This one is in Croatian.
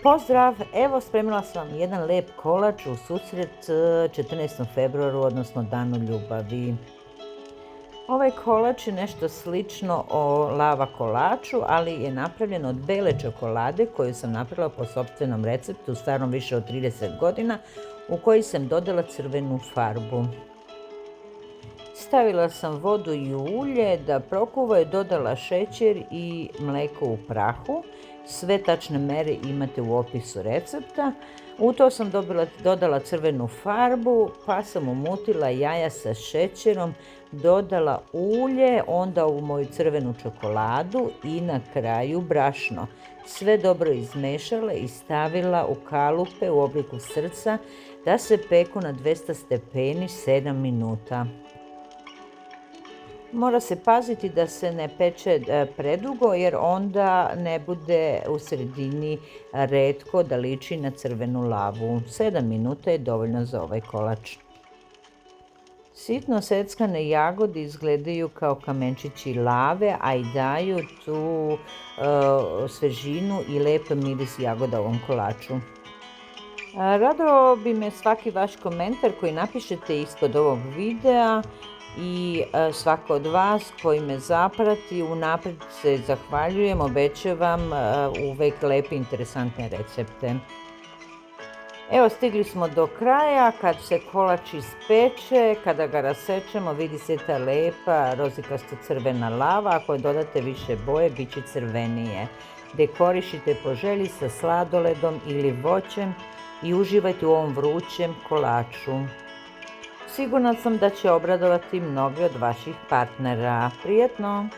Pozdrav! Evo spremila sam vam jedan lijep kolač u susret 14. februaru, odnosno Danu ljubavi. Ovaj kolač je nešto slično o lava kolaču, ali je napravljen od bele čokolade koju sam napravila po sopstvenom receptu starom više od 30 godina, u koji sam dodala crvenu farbu. Stavila sam vodu i ulje da prokuva i dodala šećer i mlijeko u prahu. Sve tačne mere imate u opisu recepta. U to sam dodala crvenu farbu, pa sam umutila jaja sa šećerom, dodala ulje, onda u moju crvenu čokoladu i na kraju brašno. Sve dobro izmešala i stavila u kalupe u obliku srca da se peku na 200 stepeni 7 minuta. Mora se paziti da se ne peče predugo jer onda ne bude u sredini retko da liči na crvenu lavu. 7 minuta je dovoljno za ovaj kolač. Sitno seckane jagode izgledaju kao kamenčići lave, a i daju tu svežinu i lep miris jagoda ovom kolaču. Radovao bi me svaki vaš komentar koji napišete ispod ovog videa i svako od vas koji me zaprati. Unaprijed se zahvaljujem, obećavam uvek lepe interesantne recepte. Evo, stigli smo do kraja. Kad se kolač ispeče, kada ga rasečemo, vidi se ta lepa rozikasto crvena lava. Ako dodate više boje, bit će crvenije. Dekorišite po želji sa sladoledom ili voćem i uživajte u ovom vrućem kolaču. Sigurna sam da će obradovati mnoge od vaših partnera. Prijetno!